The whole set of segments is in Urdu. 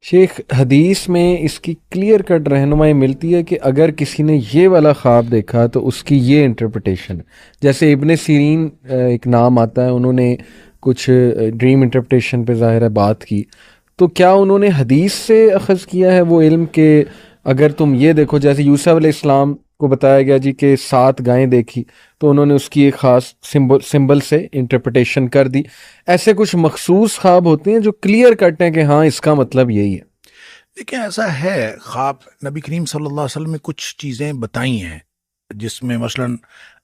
شیخ حدیث میں اس کی کلیئر کٹ رہنمائی ملتی ہے کہ اگر کسی نے یہ والا خواب دیکھا تو اس کی یہ انٹرپریٹیشن ہے. جیسے ابن سیرین ایک نام آتا ہے، انہوں نے کچھ ڈریم انٹرپریٹیشن پہ ظاہر ہے بات کی، تو کیا انہوں نے حدیث سے اخذ کیا ہے وہ علم کہ اگر تم یہ دیکھو، جیسے یوسف علیہ السلام کو بتایا گیا جی کہ 7 گائیں دیکھی تو انہوں نے اس کی ایک خاص سمبل سے انٹرپریٹیشن کر دی. ایسے کچھ مخصوص خواب ہوتے ہیں جو کلیئر کٹ ہیں کہ ہاں اس کا مطلب یہی ہے. دیکھیں ایسا ہے، خواب نبی کریم صلی اللہ علیہ وسلم نے کچھ چیزیں بتائی ہیں جس میں مثلاً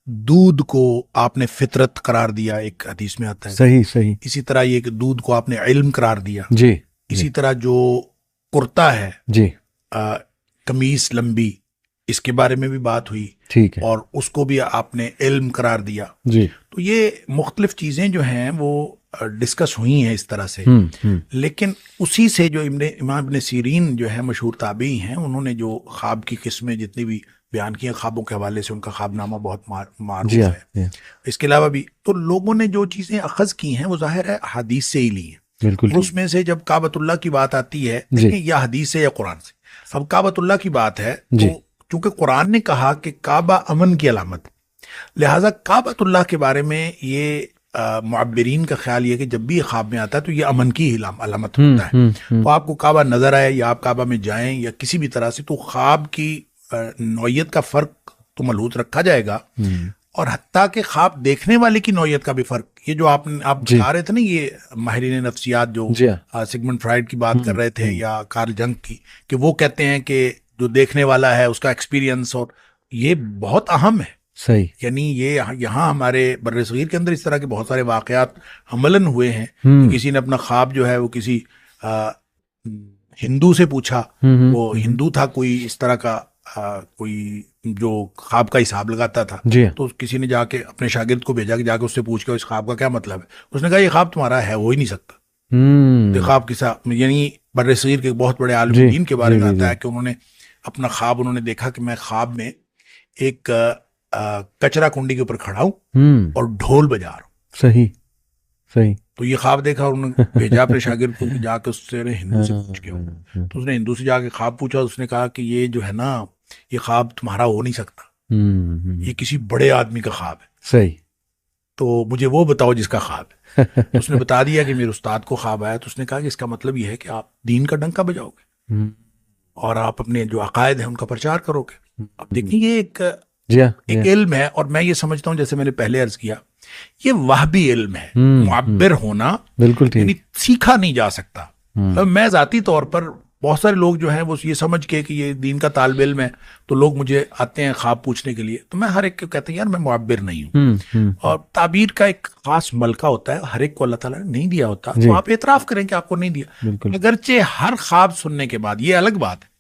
دودھ کو آپ نے فطرت قرار دیا، ایک حدیث میں آتا ہے. صحیح. اسی طرح یہ کہ دودھ کو آپ نے علم قرار دیا. جی. اسی طرح جو کرتا ہے، جی. قمیص لمبی، اس کے بارے میں بھی بات ہوئی. ٹھیک ہے. اور اس کو بھی آپ نے علم قرار دیا. جی. تو یہ مختلف چیزیں جو ہیں وہ ڈسکس ہوئی ہیں اس طرح سے. لیکن اسی سے جو امام ابن سیرین جو ہے مشہور تابعی ہیں، انہوں نے جو خواب کی قسمیں جتنی بھی بیان کی ہیں خوابوں کے حوالے سے، ان کا خواب نامہ بہت معروف ہے. اس کے علاوہ بھی تو لوگوں نے جو چیزیں اخذ کی ہیں وہ ظاہر ہے حدیث سے ہی لی ہیں. بالکل. اس میں سے جب کعبۃ اللہ کی بات آتی ہے، دیکھیں یا حدیث سے یا قرآن سے. اب کعبۃ اللہ کی بات ہے تو چونکہ قرآن نے کہا کہ کعبہ امن کی علامت، لہٰذا کعبۃ اللہ کے بارے میں یہ معبرین کا خیال یہ کہ جب بھی یہ خواب میں آتا ہے تو یہ امن کی علامت ہوتا ہے. تو آپ کو کعبہ نظر آئے یا آپ کعبہ میں جائیں یا کسی بھی طرح سے، تو خواب کی نوعیت کا فرق تو ملحوظ رکھا جائے گا، اور حتیٰ کہ خواب دیکھنے والے کی نوعیت کا بھی فرق. یہ جو آپ بتا رہے تھے نا، یہ ماہرین نفسیات جو سگمنڈ فرائیڈ کی بات کر رہے تھے یا کارل جنگ کی، کہ وہ کہتے ہیں کہ جو دیکھنے والا ہے اس کا ایکسپیرینس، اور یہ بہت اہم ہے. صحیح. یعنی یہ یہاں ہمارے بر صغیر کے اندر اس طرح کے بہت سارے واقعات عملاً ہوئے ہیں کہ کسی نے اپنا خواب جو ہے وہ کسی ہندو سے پوچھا، وہ ہندو تھا کوئی اس طرح کا کوئی جو خواب کا حساب لگاتا تھا. تو کسی نے جا کے اپنے شاگرد کو بھیجا کہ جا کے اس سے پوچھ کے اس خواب کا کیا مطلب ہے. اس نے کہا یہ خواب تمہارا ہے، ہو ہی نہیں سکتا. خواب کے ساتھ یعنی بر صغیر کے بہت بڑے عالم دین کے بارے میں آتا ہے کہ انہوں نے اپنا خواب انہوں نے دیکھا کہ میں خواب میں ایک کچرا کنڈی کے اوپر کھڑا ہوں اور ڈھول بجا رہا ہوں. صحیح. تو یہ خواب دیکھا، انہوں نے بھیجا اپنے شاگرد کو جا کے اس سے ہندو سے پوچھ کے. تو اس نے ہندو سے جا کے خواب پوچھا، اس نے کہا کہ یہ جو ہے نا یہ خواب تمہارا ہو نہیں سکتا، یہ کسی بڑے آدمی کا خواب ہے. صحیح. تو مجھے وہ بتاؤ جس کا خواب ہے. تو اس نے بتا دیا کہ میرے استاد کو خواب آیا. تو اس نے کہا کہ اس کا مطلب یہ ہے کہ آپ دین کا ڈنکا بجاؤ گے اور آپ اپنے جو عقائد ہیں ان کا پرچار کرو گے. اب دیکھیں یہ ایک علم ہے، اور میں یہ سمجھتا ہوں جیسے میں نے پہلے عرض کیا، یہ وہبی علم ہے. معبر ہونا بالکل یعنی سیکھا نہیں جا سکتا. میں ذاتی طور پر بہت سارے لوگ جو ہیں وہ یہ سمجھ کے کہ یہ دین کا طالب علم ہے تو لوگ مجھے آتے ہیں خواب پوچھنے کے لیے، تو میں ہر ایک کو کہتا ہوں یار میں معبر نہیں ہوں. اور تعبیر کا ایک خاص ملکہ ہوتا ہے، ہر ایک کو اللہ تعالیٰ نے نہیں دیا ہوتا. تو آپ اعتراف کریں کہ آپ کو نہیں دیا. اگرچہ ہر خواب سننے کے بعد یہ الگ بات ہے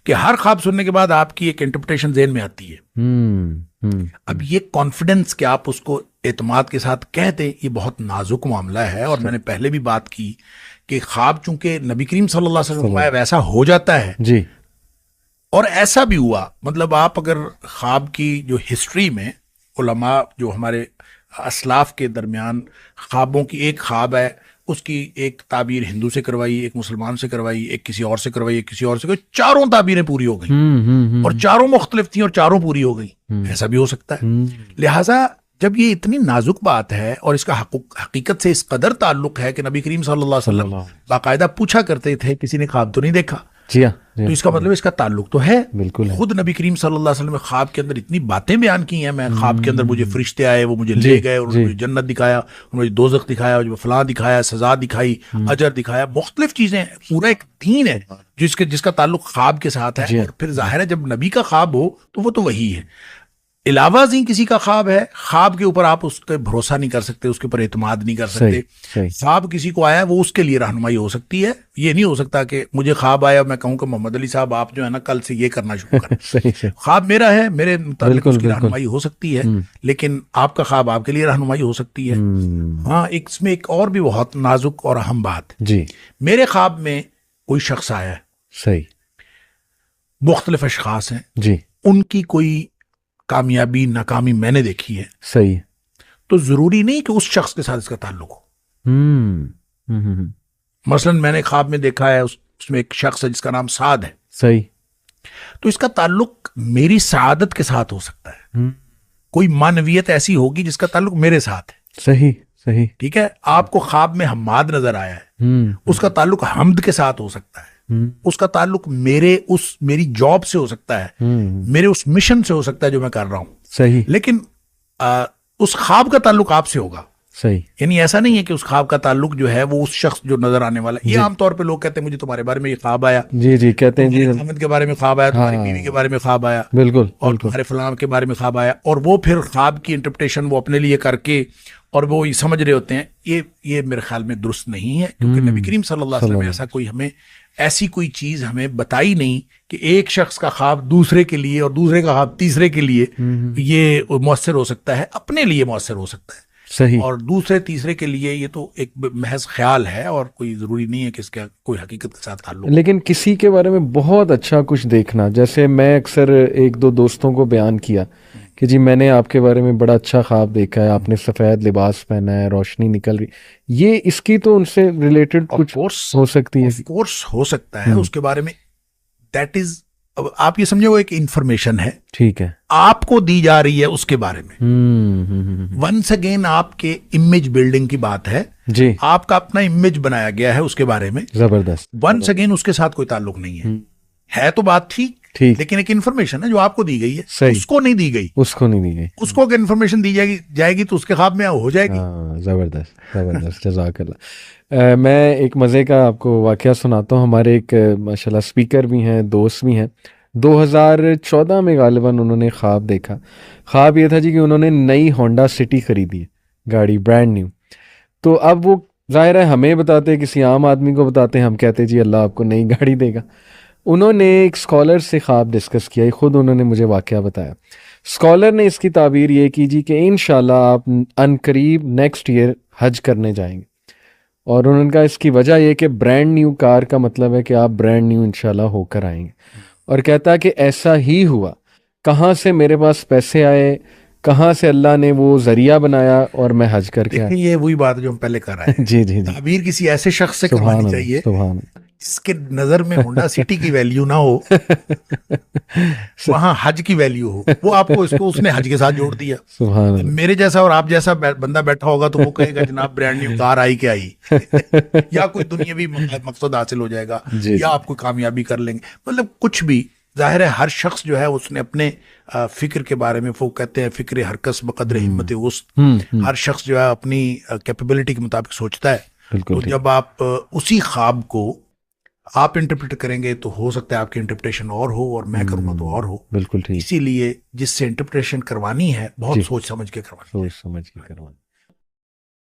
کہ ہر خواب سننے کے بعد آپ کی ایک انٹرپریٹیشن ذہن میں آتی ہے. اب یہ کانفیڈنس کہ آپ اس کو اعتماد کے ساتھ کہہ دیں، یہ بہت نازک معاملہ ہے. اور میں نے پہلے بھی بات کی کہ خواب چونکہ نبی کریم صلی اللہ علیہ وسلم ویسا ہو جاتا ہے جی، اور ایسا بھی ہوا. مطلب آپ اگر خواب کی جو ہسٹری میں علماء جو ہمارے اسلاف کے درمیان خوابوں کی ایک خواب ہے، اس کی ایک تعبیر ہندو سے کروائی، ایک مسلمان سے کروائی، ایک کسی اور سے کروائی، ایک کسی اور سے کروائی، چاروں تعبیریں پوری ہو گئیں اور چاروں مختلف تھیں اور چاروں پوری ہو گئیں. ایسا بھی ہو سکتا ہے. لہٰذا جب یہ اتنی نازک بات ہے اور اس کا حقیقت سے اس قدر تعلق ہے کہ نبی کریم صلی اللہ علیہ وسلم باقاعدہ پوچھا کرتے تھے کسی نے خواب تو نہیں دیکھا، تو اس کا مطلب اس کا تعلق تو ہے. بالکل. خود نبی کریم صلی اللہ علیہ وسلم نے خواب کے اندر اتنی باتیں بیان کی ہیں. میں خواب کے اندر مجھے فرشتے آئے، وہ مجھے لے گئے، انہوں نے مجھے جنت دکھایا، انہوں نے دوزخ دکھایا، فلاں دکھایا، سزا دکھائی، اجر دکھایا، مختلف چیزیں. پورا ایک دین ہے جس کا تعلق خواب کے ساتھ ہے. اور پھر ظاہر ہے جب نبی کا خواب ہو تو وہ تو وہی ہے. علاوہ ازیں کسی کا خواب ہے، خواب کے اوپر آپ اس پہ بھروسہ نہیں کر سکتے، اس کے اوپر اعتماد نہیں کر سکتے. خواب کسی کو آیا وہ اس کے لیے رہنمائی ہو سکتی ہے. یہ نہیں ہو سکتا کہ مجھے خواب آیا اور میں کہوں کہ محمد علی صاحب آپ جو ہے نا کل سے یہ کرنا شروع کریں. خواب میرا ہے، میرے متعلق اس کی رہنمائی ہو سکتی ہے، لیکن آپ کا خواب آپ کے لیے رہنمائی ہو سکتی ہے. ہاں اس میں ایک اور بھی بہت نازک اور اہم بات جی. میرے خواب میں کوئی شخص آیا ہے، صحیح، مختلف اشخاص ہیں جی، ان کی کوئی کامیابی ناکامی میں نے دیکھی ہے، صحیح، تو ضروری نہیں کہ اس شخص کے ساتھ اس کا تعلق ہو. مثلا میں نے خواب میں دیکھا ہے اس میں ایک شخص ہے جس کا نام سعد ہے. صحیح. تو اس کا تعلق میری سعادت کے ساتھ ہو سکتا ہے. کوئی معنویت ایسی ہوگی جس کا تعلق میرے ساتھ ہے. صحیح صحیح. ٹھیک ہے. آپ کو خواب میں حماد نظر آیا ہے, اس کا تعلق حمد کے ساتھ ہو سکتا ہے. اس کا تعلق میری جاب سے ہو سکتا ہے, میرے اس مشن سے ہو سکتا ہے جو میں کر رہا ہوں. صحیح. لیکن اس خواب کا تعلق آپ سے ہوگا. صحیح. یعنی ایسا نہیں ہے کہ اس خواب کا تعلق جو ہے وہ اس شخص جو نظر آنے والا ہے. یہ عام طور پہ لوگ کہتے ہیں مجھے تمہارے بارے میں یہ خواب آیا. جی جی کہتے ہیں جی. حامد کے بارے میں خواب آیا, تمہاری بیوی کے بارے میں خواب آیا, بالکل, اور تمہارے فلاں کے بارے میں خواب آیا, اور وہ پھر خواب کی انٹرپریٹیشن وہ اپنے لیے کر کے اور وہ یہ سمجھ رہے ہوتے ہیں. یہ میرے خیال میں درست نہیں ہے, کیونکہ نبی کریم صلی اللہ علیہ وسلم نے ایسی کوئی چیز ہمیں بتائی نہیں کہ ایک شخص کا خواب دوسرے کے لیے اور دوسرے کا خواب تیسرے کے لیے یہ مؤثر ہو سکتا ہے. اپنے لیے مؤثر ہو سکتا ہے. صحیح. اور دوسرے تیسرے کے لیے یہ تو ایک محض خیال ہے اور کوئی ضروری نہیں ہے کہ اس کا کوئی حقیقت کے ساتھ تعلق. لیکن کسی کے بارے میں بہت اچھا کچھ دیکھنا, جیسے میں اکثر ایک دو دوستوں کو بیان کیا کہ جی میں نے آپ کے بارے میں بڑا اچھا خواب دیکھا ہے, آپ نے سفید لباس پہنا ہے, روشنی نکل رہی, یہ اس کی تو ان سے ریلیٹڈ کچھ ہو سکتی ہے. آف کورس ہو سکتا ہے اس کے بارے میں. دیٹ از, آپ یہ سمجھے وہ ایک انفارمیشن ہے, ٹھیک ہے, آپ کو دی جا رہی ہے اس کے بارے میں. ونس اگین آپ کے امیج بلڈنگ کی بات ہے جی, آپ کا اپنا امیج بنایا گیا ہے اس کے بارے میں. زبردست. ونس اگین اس کے ساتھ کوئی تعلق نہیں ہے تو بات ٹھیک, لیکن ایک انفارمیشن ہے جو آپ کو دی گئی ہے, اس کو نہیں دی گئی. اس کو نہیں دی گئی. اس کو اگر انفارمیشن دی جائے گی تو اس کے خواب میں ہو جائے گی. زبردست زبردست. جزاک اللہ. میں ایک مزے کا آپ کو واقعہ سناتا ہوں. ہمارے ایک ماشاءاللہ اسپیکر بھی ہیں, دوست بھی ہیں. 2014 میں غالباً انہوں نے خواب دیکھا. خواب یہ تھا جی کہ انہوں نے نئی ہونڈا سٹی خریدی ہے, گاڑی برانڈ نیو. تو اب وہ ظاہر ہے ہمیں بتاتے, کسی عام آدمی کو بتاتے, ہم کہتے جی اللہ آپ کو نئی گاڑی دے گا. انہوں نے ایک اسکالر سے خواب ڈسکس کیا, خود انہوں نے مجھے واقعہ بتایا. اسکالر نے اس کی تعبیر یہ کی جی کہ انشاءاللہ آپ ان قریب نیکسٹ ایئر حج کرنے جائیں گے. اور انہوں نے کہا اس کی وجہ یہ کہ برانڈ نیو کار کا مطلب ہے کہ آپ برانڈ نیو انشاءاللہ ہو کر آئیں گے. اور کہتا ہے کہ ایسا ہی ہوا. کہاں سے میرے پاس پیسے آئے, کہاں سے اللہ نے وہ ذریعہ بنایا اور میں حج کر کے آیا. یہ وہی بات جو ہم پہلے کر رہے ہیں. جی جی جی. تعبیر کسی ایسے شخص سے کرانی چاہیے جس کے نظر میں ہونڈا سٹی کی ویلیو نہ ہو, وہاں حج کی ویلیو ہو. وہ آپ کو اس نے حج کے ساتھ جوڑ دیا. میرے جیسا اور آپ جیسا بندہ بیٹھا ہوگا تو وہ کہے گا جناب برانڈ نیو کار آئی کہ آئی, یا کوئی دنیاوی مقصد حاصل ہو جائے گا, یا آپ کوئی کامیابی کر لیں گے. مطلب کچھ بھی. ظاہر ہے ہر شخص جو ہے اس نے اپنے فکر کے بارے میں, وہ کہتے ہیں فکر ہر کس بقدر ہمت وسط, ہر شخص جو ہے اپنی کیپیبلٹی کے مطابق سوچتا ہے. تو جب آپ اسی خواب کو آپ انٹرپریٹ کریں گے تو ہو سکتا ہے آپ کی انٹرپریٹیشن اور ہو اور میں کروں گا تو اور ہو. بالکل ٹھیک. اسی لیے جس سے انٹرپریٹیشن کروانی ہے بہت سوچ سمجھ کے کروانی.